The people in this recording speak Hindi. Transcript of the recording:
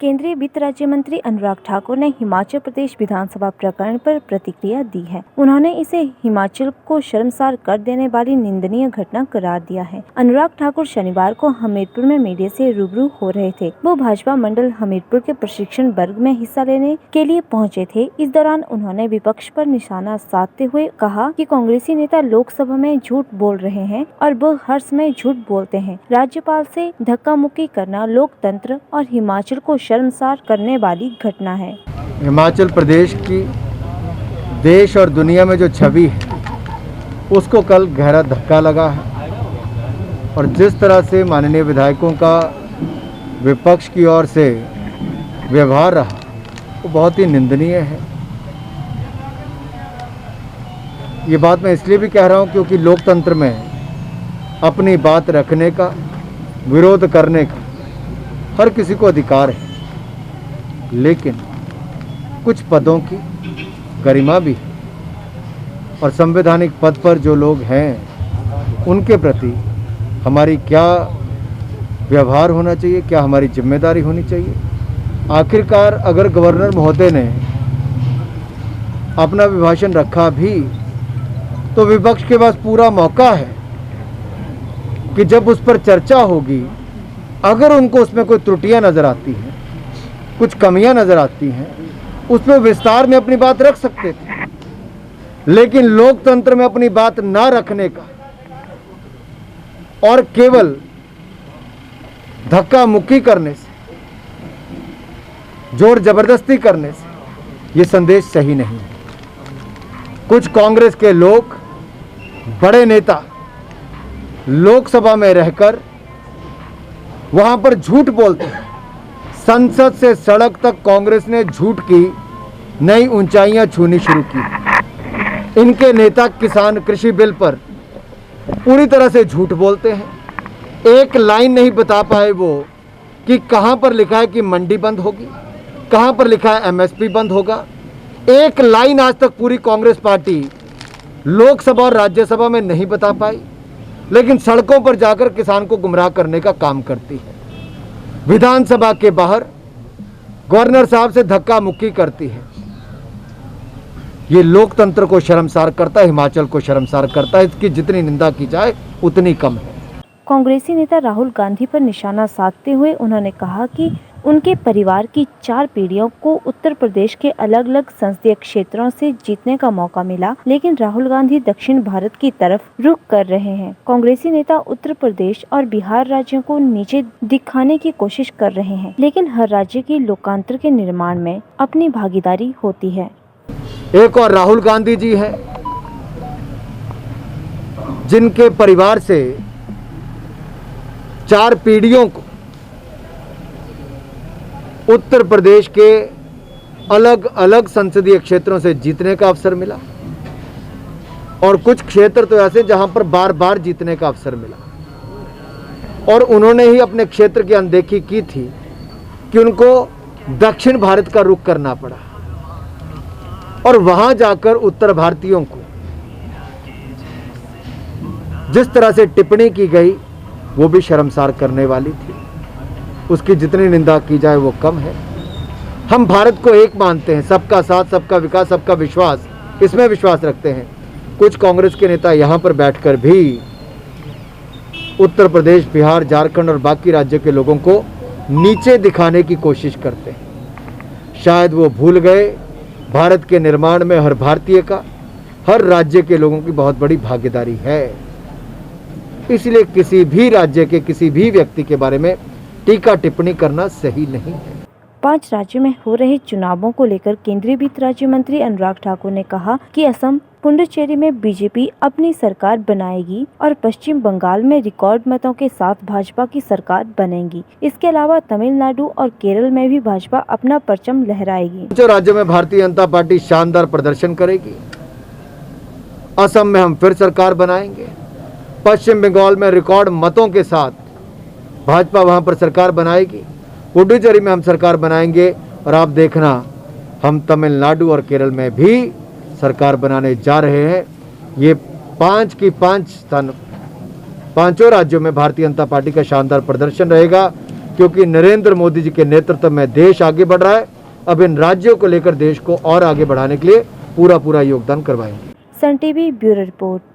केंद्रीय वित्त राज्य मंत्री अनुराग ठाकुर ने हिमाचल प्रदेश विधानसभा प्रकरण पर प्रतिक्रिया दी है। उन्होंने इसे हिमाचल को शर्मसार कर देने वाली निंदनीय घटना करार दिया है। अनुराग ठाकुर शनिवार को हमीरपुर में मीडिया से रूबरू हो रहे थे। वो भाजपा मंडल हमीरपुर के प्रशिक्षण वर्ग में हिस्सा लेने के लिए पहुंचे थे। इस दौरान उन्होंने विपक्ष पर निशाना साधते हुए कहा कि कांग्रेसी नेता लोकसभा में झूठ बोल रहे हैं और वो हर समय झूठ बोलते हैं। राज्यपाल से धक्का मुक्की करना लोकतंत्र और हिमाचल को शर्मसार करने वाली घटना है। हिमाचल प्रदेश की देश और दुनिया में जो छवि है उसको कल गहरा धक्का लगा है और जिस तरह से माननीय विधायकों का विपक्ष की ओर से व्यवहार रहा वो बहुत ही निंदनीय है। ये बात मैं इसलिए भी कह रहा हूँ क्योंकि लोकतंत्र में अपनी बात रखने का, विरोध करने का हर किसी को अधिकार है, लेकिन कुछ पदों की गरिमा भी है और संवैधानिक पद पर जो लोग हैं उनके प्रति हमारी क्या व्यवहार होना चाहिए, क्या हमारी जिम्मेदारी होनी चाहिए। आखिरकार अगर गवर्नर महोदय ने अपना अभिभाषण रखा भी तो विपक्ष के पास पूरा मौका है कि जब उस पर चर्चा होगी, अगर उनको उसमें कोई त्रुटियां नजर आती हैं, कुछ कमियां नजर आती हैं, उसमें विस्तार में अपनी बात रख सकते थे। लेकिन लोकतंत्र में अपनी बात ना रखने का और केवल धक्का मुक्की करने से, जोर जबरदस्ती करने से ये संदेश सही नहीं है। कुछ कांग्रेस के लोग, बड़े नेता लोकसभा में रहकर वहां पर झूठ बोलते हैं। संसद से सड़क तक कांग्रेस ने झूठ की नई ऊंचाइयां छूनी शुरू की। इनके नेता किसान कृषि बिल पर पूरी तरह से झूठ बोलते हैं। एक लाइन नहीं बता पाए वो कि कहां पर लिखा है कि मंडी बंद होगी, कहां पर लिखा है एमएसपी बंद होगा। एक लाइन आज तक पूरी कांग्रेस पार्टी लोकसभा और राज्यसभा में नहीं बता पाई, लेकिन सड़कों पर जाकर किसान को गुमराह करने का काम करती है। विधानसभा के बाहर गवर्नर साहब से धक्का मुक्की करती है। ये लोकतंत्र को शर्मसार करता है, हिमाचल को शर्मसार करता है। इसकी जितनी निंदा की जाए उतनी कम है। कांग्रेसी नेता राहुल गांधी पर निशाना साधते हुए उन्होंने कहा कि उनके परिवार की 4 पीढ़ियों को उत्तर प्रदेश के अलग अलग संसदीय क्षेत्रों से जीतने का मौका मिला, लेकिन राहुल गांधी दक्षिण भारत की तरफ रुख कर रहे हैं। कांग्रेसी नेता उत्तर प्रदेश और बिहार राज्यों को नीचे दिखाने की कोशिश कर रहे हैं, लेकिन हर राज्य की लोकतंत्र के निर्माण में अपनी भागीदारी होती है। एक और राहुल गांधी जी है जिनके परिवार से 4 पीढ़ियों को उत्तर प्रदेश के अलग अलग संसदीय क्षेत्रों से जीतने का अवसर मिला और कुछ क्षेत्र तो ऐसे जहां पर बार बार जीतने का अवसर मिला और उन्होंने ही अपने क्षेत्र की अनदेखी की थी कि उनको दक्षिण भारत का रुख करना पड़ा और वहां जाकर उत्तर भारतीयों को जिस तरह से टिप्पणी की गई वो भी शर्मसार करने वाली थी। उसकी जितनी निंदा की जाए वो कम है। हम भारत को एक मानते हैं, सबका साथ, सबका विकास, सबका विश्वास, इसमें विश्वास रखते हैं। कुछ कांग्रेस के नेता यहाँ पर बैठकर भी उत्तर प्रदेश, बिहार, झारखंड और बाकी राज्य के लोगों को नीचे दिखाने की कोशिश करते हैं। शायद वो भूल गए भारत के निर्माण में हर भारतीय का, हर राज्य के लोगों की बहुत बड़ी भागीदारी है। इसलिए किसी भी राज्य के किसी भी व्यक्ति के बारे में टीका टिप्पणी करना सही नहीं है। 5 राज्यों में हो रहे चुनावों को लेकर केंद्रीय वित्त राज्य मंत्री अनुराग ठाकुर ने कहा कि असम, पुडुचेरी में बीजेपी अपनी सरकार बनाएगी और पश्चिम बंगाल में रिकॉर्ड मतों के साथ भाजपा की सरकार बनेगी। इसके अलावा तमिलनाडु और केरल में भी भाजपा अपना परचम लहराएगी। जो राज्यों में भारतीय जनता पार्टी शानदार प्रदर्शन करेगी। असम में हम फिर सरकार बनाएंगे, पश्चिम बंगाल में रिकॉर्ड मतों के साथ भाजपा वहां पर सरकार बनाएगी, पुडुचेरी में हम सरकार बनाएंगे और आप देखना हम तमिलनाडु और केरल में भी सरकार बनाने जा रहे हैं। ये 5 की 5 स्थान, 5 राज्यों में भारतीय जनता पार्टी का शानदार प्रदर्शन रहेगा क्योंकि नरेंद्र मोदी जी के नेतृत्व में देश आगे बढ़ रहा है। अब इन राज्यों को लेकर देश को और आगे बढ़ाने के लिए पूरा योगदान करवाएंगे। Sun TV bureau report.